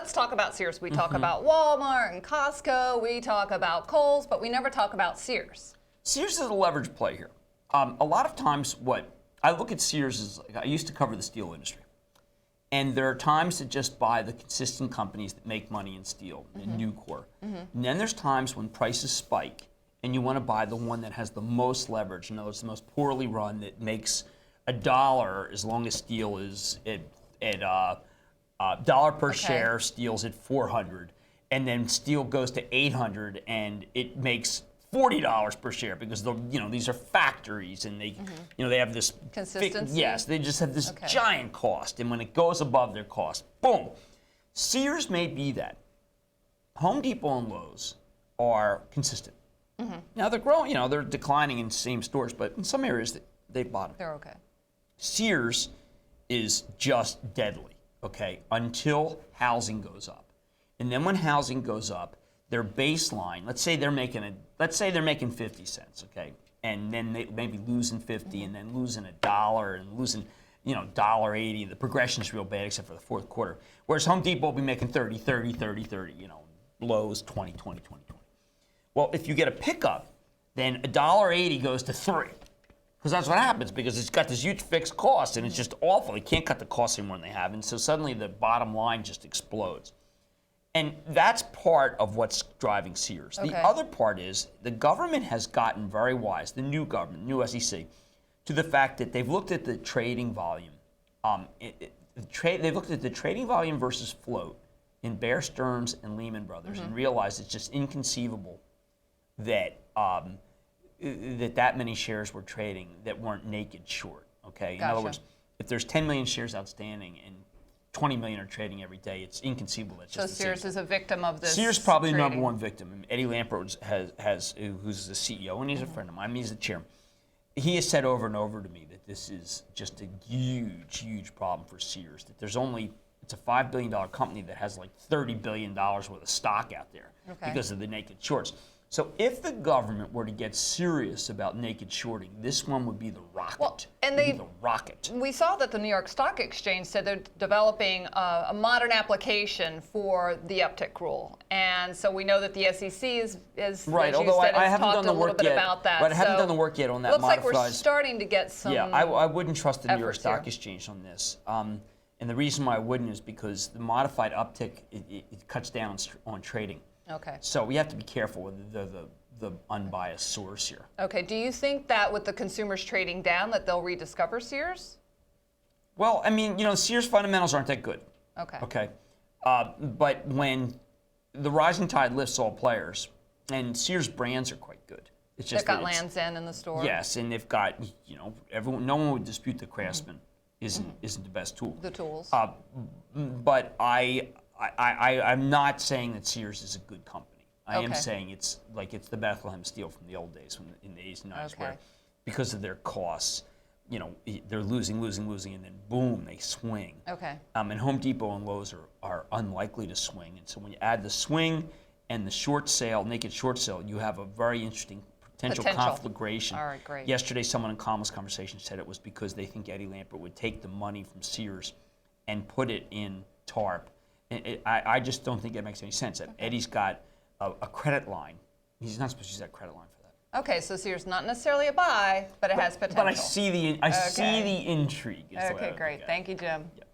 let's talk about Sears. We talk about Walmart and Costco. We talk about Kohl's, but we never talk about Sears. Sears is a leverage play here. A lot of times what I look at Sears is, like, I used to cover the steel industry. And there are times to just buy the consistent companies that make money in steel, in Nucor. And then there's times when prices spike and you want to buy the one that has the most leverage. You know, it's the most poorly run, that makes $1 as long as steel is at dollar per share, steel's at 400, and then steel goes to 800 and it makes $40 per share because these are factories and they they have this consistency. Yes, they just have this giant cost, and when it goes above their cost, boom. Sears may be that. Home Depot and Lowe's are consistent. Now they're growing, they're declining in same stores, but in some areas they've bottomed. They're okay. Sears is just deadly, okay, until housing goes up. And then when housing goes up, their baseline, let's say they're making 50 cents, okay, and then they maybe losing 50 and then losing $1 and losing, $1.80. The progression is real bad except for the fourth quarter. Whereas Home Depot will be making 30, Lowe's 20. Well, if you get a pickup, then $1.80 goes to 3. Because that's what happens, because it's got this huge fixed cost and it's just awful. They can't cut the costs any more than they have, and so suddenly the bottom line just explodes. And that's part of what's driving Sears. The other part is the government has gotten very wise, the new government, new SEC, to the fact that they've looked at the trading volume. They've looked at the trading volume versus float in Bear Stearns and Lehman Brothers and realized it's just inconceivable that that many shares were trading that weren't naked short. Okay, in other words, if there's 10 million shares outstanding and 20 million are trading every day, it's inconceivable. So Sears is a victim of this. Sears probably the trading. #1 victim. And Eddie Lampert who's the CEO, and he's a friend of mine. He's the chairman. He has said over and over to me that this is just a huge problem for Sears. That it's a $5 billion company that has like $30 billion worth of stock out there because of the naked shorts. So if the government were to get serious about naked shorting, this one would be the rocket. Well, and the rocket. We saw that the New York Stock Exchange said they're developing a modern application for the uptick rule, and so we know that the SEC is right. as you Although said, I has haven't talked done the a little work bit yet, about that. but I haven't done the work yet on that. Looks like we're modified. starting to get some. Yeah, I wouldn't trust the New York Stock here. Exchange on this. And the reason why I wouldn't is because the modified uptick it cuts down on trading. Okay. So we have to be careful with the unbiased source here. Okay. Do you think that with the consumers trading down that they'll rediscover Sears? Well, I mean, Sears fundamentals aren't that good. Okay. Okay. But when the rising tide lifts all players, and Sears brands are quite good. It's just they've got Land's End in the store. Yes, and they've got everyone. No one would dispute the Craftsman isn't the best tool. The tools. But I'm not saying that Sears is a good company. I am saying it's the Bethlehem Steel from the old days, in the 80s and 90s, where because of their costs, they're losing, and then boom, they swing. Okay. And Home Depot and Lowe's are unlikely to swing, and so when you add the swing and the short sale, naked short sale, you have a very interesting potential conflagration. All right, great. Yesterday, someone in Kamal's conversation said it was because they think Eddie Lampert would take the money from Sears and put it in TARP. And I just don't think it makes any sense. Eddie's got a credit line. He's not supposed to use that credit line for that. Okay, so Sears not necessarily a buy, but it has potential. But I see the intrigue. Okay, great. Thank you, Jim. Yep.